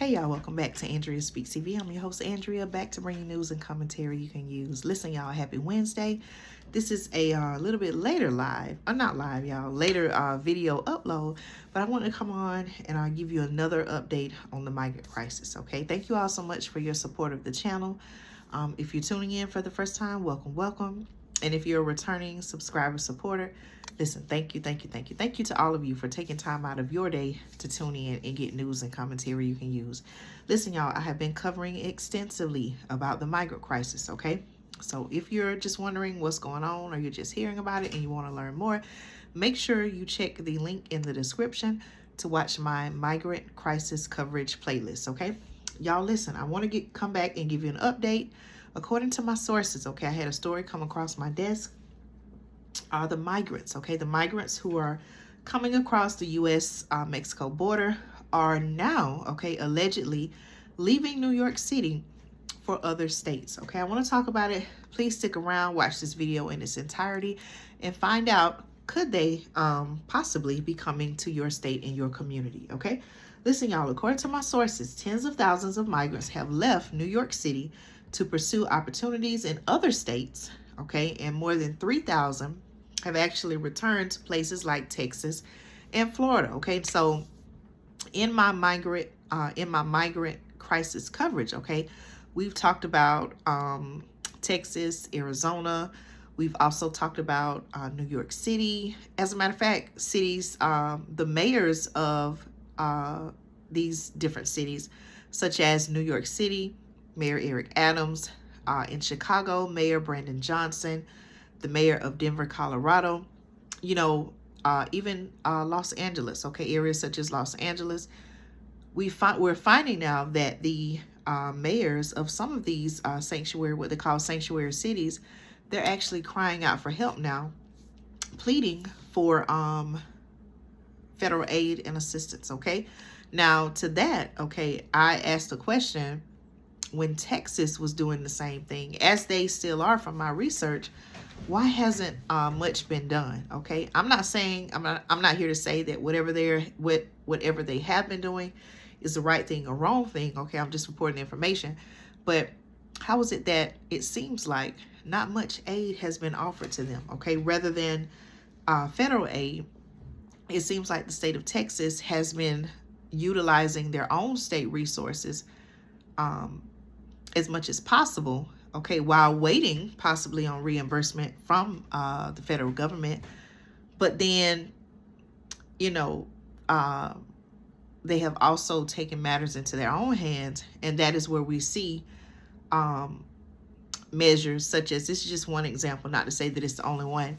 Hey y'all, welcome back to Andrea Speaks TV. I'm your host Andrea, back to bring you news and commentary you can use. Listen y'all, happy Wednesday. This is a little bit later live, not live y'all, later video upload, but I want to come on and I'll give you another update on the migrant crisis, okay? Thank you all so much for your support of the channel. If you're tuning in for the first time, welcome. And if you're a returning subscriber supporter, listen, thank you to all of you for taking time out of your day to tune in and get news and commentary you can use. Listen, y'all, I have been covering extensively about the migrant crisis, okay? So if you're just wondering what's going on or you're just hearing about it and you want to learn more, make sure you check the link in the description to watch my migrant crisis coverage playlist, okay? Y'all, listen, I want to come back and give you an update. According to my sources, okay, I had a story come across my desk. Are the migrants, okay? The migrants who are coming across the U.S.-Mexico border are now, okay, allegedly leaving New York City for other states, okay? I want to talk about it. Please stick around, watch this video in its entirety, and find out, could they possibly be coming to your state and your community, okay? Listen, y'all, according to my sources, tens of thousands of migrants have left New York City to pursue opportunities in other states, okay? And more than 3,000 have actually returned to places like Texas and Florida, okay? So in my migrant crisis coverage, okay, we've talked about Texas, Arizona. We've also talked about New York City. As a matter of fact, cities, the mayors of these different cities, such as New York City, Mayor Eric Adams, in Chicago, Mayor Brandon Johnson, the mayor of Denver, Colorado, you know, even Los Angeles, okay, areas such as Los Angeles. We're finding now that the mayors of some of these what they call sanctuary cities, they're actually crying out for help now, pleading for federal aid and assistance, okay? Now, to that, okay, I asked a question when Texas was doing the same thing, as they still are from my research. Why hasn't much been done? Okay, I'm not saying, I'm not here to say that whatever they have been doing is the right thing or wrong thing. Okay, I'm just reporting information. But how is it that it seems like not much aid has been offered to them? Okay, rather than federal aid, it seems like the state of Texas has been utilizing their own state resources as much as possible, okay, while waiting possibly on reimbursement from the federal government. But then, you know, they have also taken matters into their own hands, and that is where we see measures such as, this is just one example, not to say that it's the only one,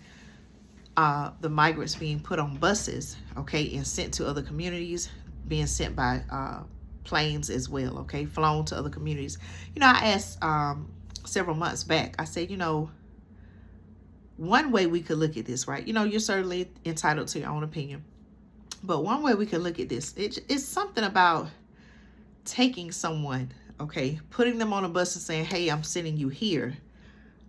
the migrants being put on buses, okay, and sent to other communities, being sent by planes as well, okay, flown to other communities. You know, I asked several months back, I said, you know, one way we could look at this, right? You know, you're certainly entitled to your own opinion, but one way we could look at this, it's something about taking someone, okay, putting them on a bus and saying, hey, I'm sending you here.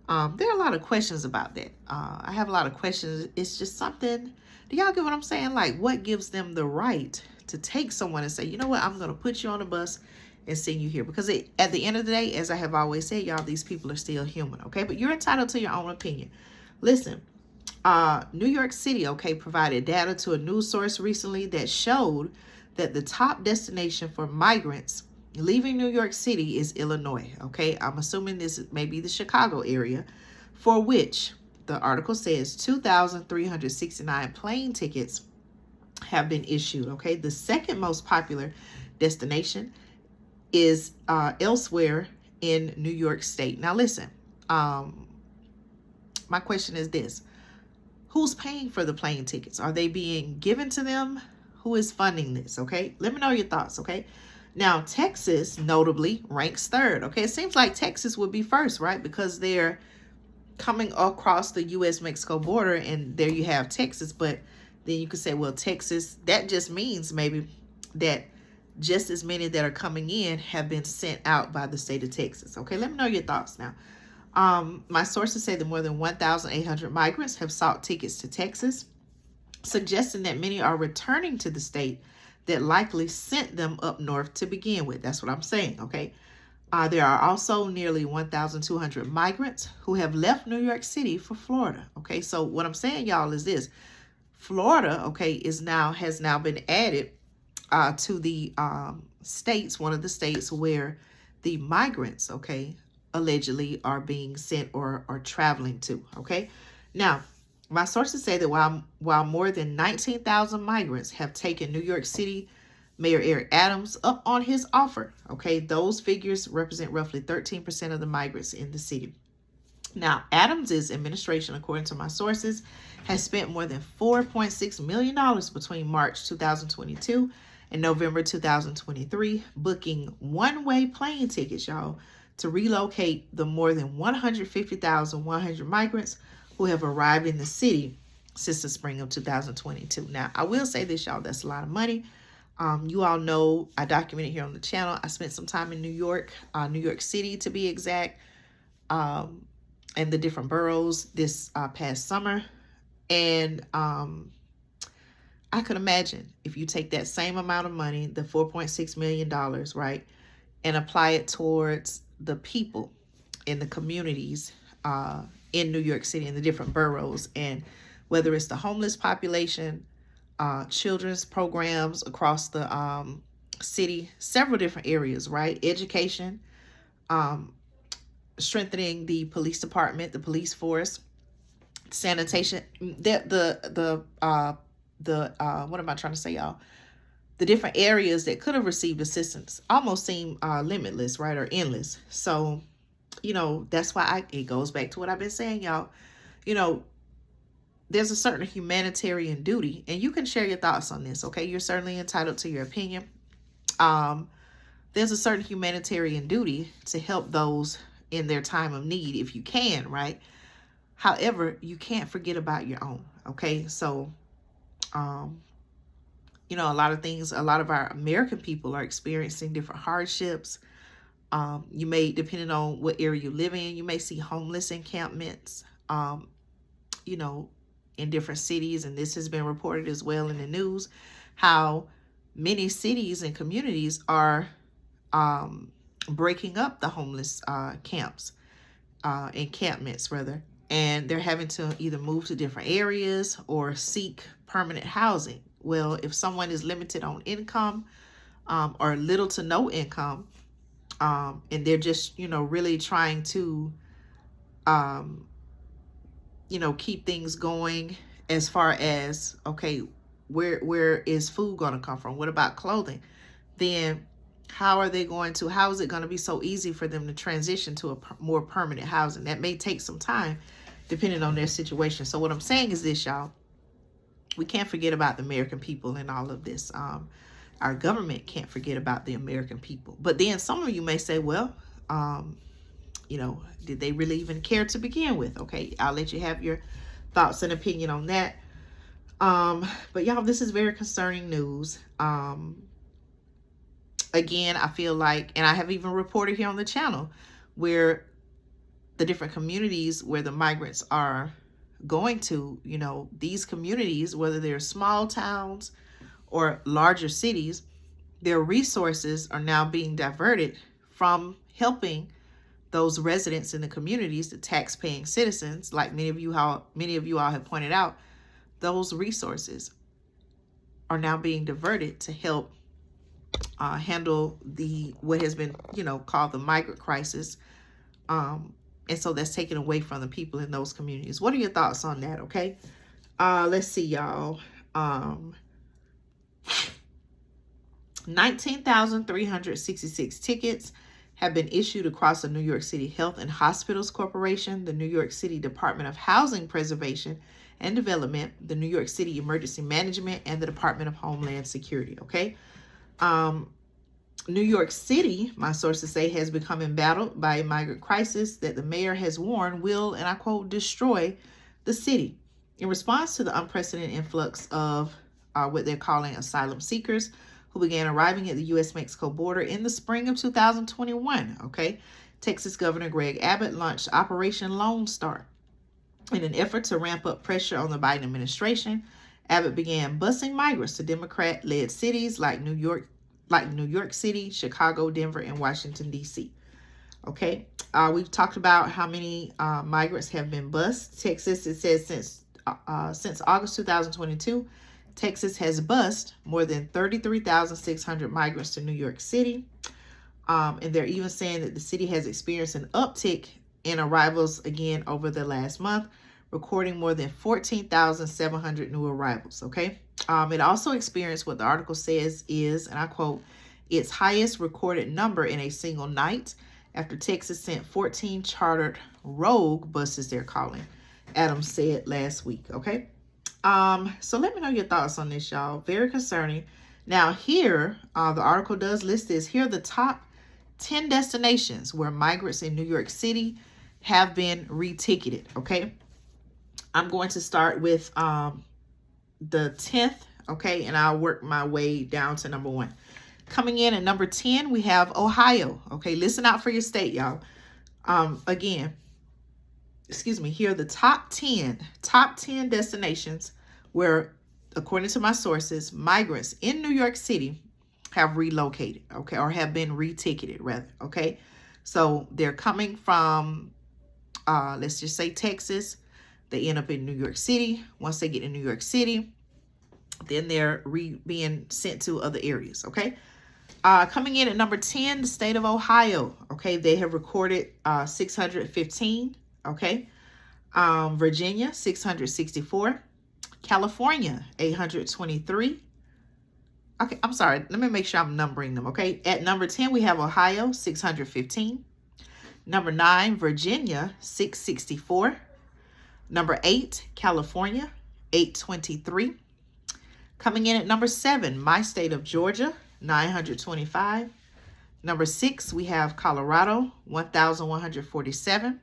There are a lot of questions about that. I have a lot of questions. It's just something, do y'all get what I'm saying? Like, what gives them the right to take someone and say, you know what, I'm going to put you on a bus and send you here? Because at the end of the day, as I have always said, y'all, these people are still human, okay? But you're entitled to your own opinion. Listen, New York City, okay, provided data to a news source recently that showed that the top destination for migrants leaving New York City is Illinois, okay? I'm assuming this may be the Chicago area, for which the article says 2,369 plane tickets have been issued, okay? The second most popular destination is elsewhere in New York State. Now listen, my question is this: who's paying for the plane tickets? Are they being given to them? Who is funding this, okay? Let me know your thoughts, okay? Now, Texas notably ranks third, okay? It seems like Texas would be first, right? Because they're coming across the U.S.-Mexico border, and there you have Texas. But then you could say, well, Texas, that just means maybe that just as many that are coming in have been sent out by the state of Texas. Okay, let me know your thoughts now. My sources say that more than 1,800 migrants have sought tickets to Texas, suggesting that many are returning to the state that likely sent them up north to begin with. That's what I'm saying, okay? There are also nearly 1,200 migrants who have left New York City for Florida, okay? So what I'm saying, y'all, is this. Florida, okay, has now been added to the states, one of the states where the migrants, okay, allegedly are being sent or are traveling to, okay? Now, my sources say that while more than 19,000 migrants have taken New York City Mayor Eric Adams up on his offer, okay, those figures represent roughly 13% of the migrants in the city. Now, Adams's administration, according to my sources, has spent more than $4.6 million between March 2022 and November 2023, booking one-way plane tickets, y'all, to relocate the more than 150,100 migrants who have arrived in the city since the spring of 2022. Now, I will say this, y'all, that's a lot of money. You all know I documented here on the channel. I spent some time in New York City to be exact, and the different boroughs this past summer. And I could imagine if you take that same amount of money, the $4.6 million, right, and apply it towards the people in the communities in New York City, in the different boroughs, and whether it's the homeless population, children's programs across the city, several different areas, right? Education, strengthening the police department, the police force, sanitation, what am I trying to say, y'all? The different areas that could have received assistance almost seem limitless, right, or endless. So, you know, that's why it goes back to what I've been saying, y'all. You know, there's a certain humanitarian duty, and you can share your thoughts on this, okay? You're certainly entitled to your opinion. There's a certain humanitarian duty to help those in their time of need if you can, right? However, you can't forget about your own, okay? So, you know, a lot of our American people are experiencing different hardships. You may, depending on what area you live in, you may see homeless encampments, you know, in different cities. And this has been reported as well in the news, how many cities and communities are breaking up the homeless encampments rather. And they're having to either move to different areas or seek permanent housing. Well, if someone is limited on income or little to no income, and they're just, you know, really trying to, you know, keep things going as far as, okay, where is food going to come from? What about clothing? Then how is it going to be so easy for them to transition to a more permanent housing? That may take some time depending on their situation. So what I'm saying is this, y'all, we can't forget about the American people in all of this. Our government can't forget about the American people. But then some of you may say, well, you know, did they really even care to begin with? Okay, I'll let you have your thoughts and opinion on that. But y'all, this is very concerning news. Again, I feel like, and I have even reported here on the channel, where the different communities where the migrants are going to, you know, these communities, whether they're small towns or larger cities, their resources are now being diverted from helping those residents in the communities, the tax-paying citizens, like many of you all have pointed out. Those resources are now being diverted to help handle what has been, you know, called the migrant crisis. And so that's taken away from the people in those communities. What are your thoughts on that? Okay. Let's see, y'all. 19,366 tickets have been issued across the New York City Health and Hospitals Corporation, the New York City Department of Housing Preservation and Development, the New York City Emergency Management, and the Department of Homeland Security. Okay. New York City, my sources say, has become embattled by a migrant crisis that the mayor has warned will, and I quote, destroy the city. In response to the unprecedented influx of what they're calling asylum seekers who began arriving at the U.S.-Mexico border in the spring of 2021, okay, Texas Governor Greg Abbott launched Operation Lone Star in an effort to ramp up pressure on the Biden administration Abbott began busing migrants to Democrat-led cities like New York City, Chicago, Denver, and Washington, D.C. Okay, we've talked about how many migrants have been bused. Texas, it says since August 2022, Texas has bused more than 33,600 migrants to New York City. And they're even saying that the city has experienced an uptick in arrivals again over the last month, recording more than 14,700 new arrivals. Okay. It also experienced what the article says is, and I quote, its highest recorded number in a single night after Texas sent 14 chartered rogue buses, they're calling, Adams said last week. Okay. So let me know your thoughts on this, y'all. Very concerning. Now here, the article does list this. Here are the top 10 destinations where migrants in New York City have been reticketed. Okay. I'm going to start with the 10th. Okay. And I'll work my way down to number 1. Coming in at number 10, we have Ohio. Okay. Listen out for your state, y'all. Again, excuse me, here are the top 10 destinations where, according to my sources, migrants in New York City have relocated, okay, or have been reticketed rather, okay? So they're coming from, let's just say Texas. They end up in New York City. Once they get in New York City, then they're being sent to other areas, okay? Coming in at number 10, the state of Ohio, okay? They have recorded 615, okay? Virginia, 664. California, 823. Okay, I'm sorry. Let me make sure I'm numbering them, okay? At number 10, we have Ohio, 615. Number 9, Virginia, 664. Number 8, California, 823. Coming in at number 7, my state of Georgia, 925. Number 6, we have Colorado, 1,147.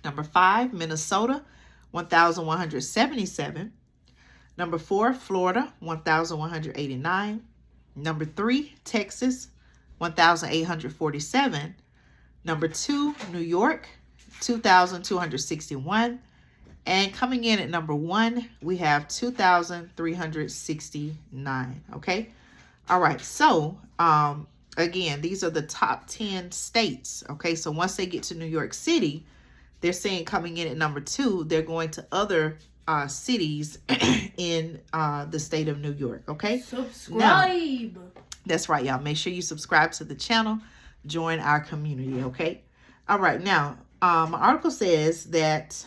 Number 5, Minnesota, 1,177. Number 4, Florida, 1,189. Number 3, Texas, 1,847. Number 2, New York, 2,261. And coming in at number 1, we have 2,369. Okay. All right. So, again, these are the top 10 states. Okay. So once they get to New York City, they're saying coming in at number 2, they're going to other cities in the state of New York. Okay. Subscribe. Now, that's right, y'all. Make sure you subscribe to the channel. Join our community. Okay. All right. Now, my article says that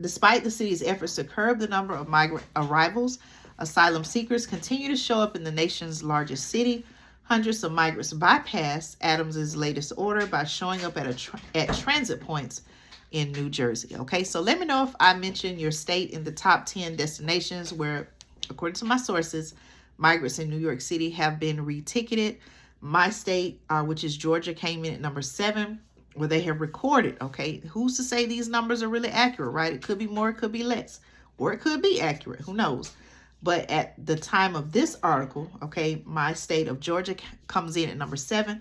despite the city's efforts to curb the number of migrant arrivals, asylum seekers continue to show up in the nation's largest city. Hundreds of migrants bypass Adams's latest order by showing up at transit points in New Jersey. Okay, so let me know if I mentioned your state in the top 10 destinations where, according to my sources, migrants in New York City have been reticketed. My state, which is Georgia, came in at number 7, where they have recorded. Okay, who's to say these numbers are really accurate, right? It could be more, it could be less, or it could be accurate. Who knows? But at the time of this article, okay, my state of Georgia comes in at number 7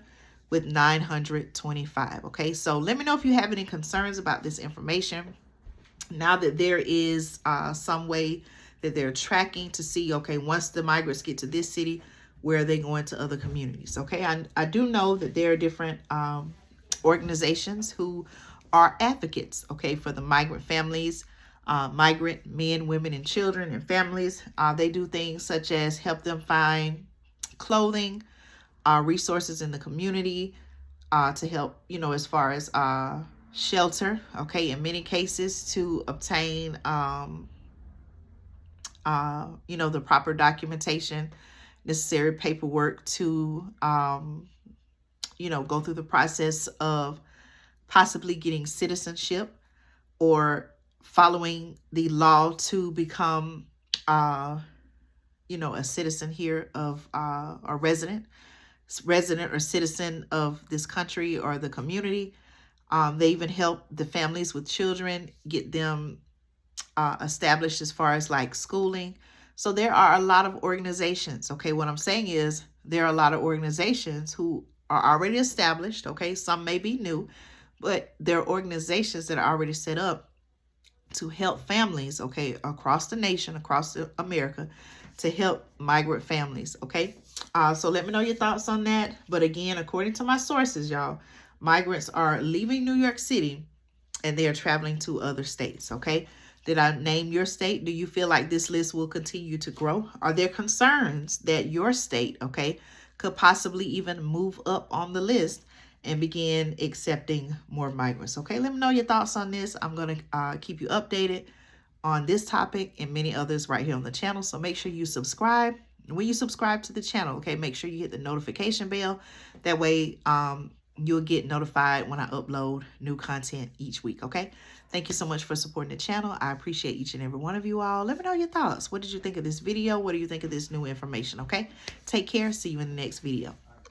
with 925. Okay, so let me know if you have any concerns about this information. Now that there is some way that they're tracking to see, okay, once the migrants get to this city, where are they going to other communities? Okay, I do know that there are different organizations who are advocates, okay, for the migrant families, migrant men, women, and children and families. They do things such as help them find clothing, resources in the community, to help, as far as shelter, okay, in many cases to obtain, the proper documentation, necessary paperwork to, go through the process of possibly getting citizenship or following the law to become, a citizen here of, a resident or citizen of this country or the community. They even help the families with children, get them established as far as like schooling. So there are a lot of organizations. Okay, what I'm saying is there are a lot of organizations who are already established. Okay, some may be new, but there are organizations that are already set up to help families, okay, across the nation, across America, to help migrant families, okay? So let me know your thoughts on that. But again, according to my sources, y'all, migrants are leaving New York City and they are traveling to other states, okay? Did I name your state? Do you feel like this list will continue to grow? Are there concerns that your state, okay, could possibly even move up on the list and begin accepting more migrants? Okay, let me know your thoughts on this. I'm going to keep you updated on this topic and many others right here on the channel. So make sure you subscribe. When you subscribe to the channel, okay, make sure you hit the notification bell. That way, you'll get notified when I upload new content each week, okay? Thank you so much for supporting the channel. I appreciate each and every one of you all. Let me know your thoughts. What did you think of this video? What do you think of this new information, okay? Take care. See you in the next video.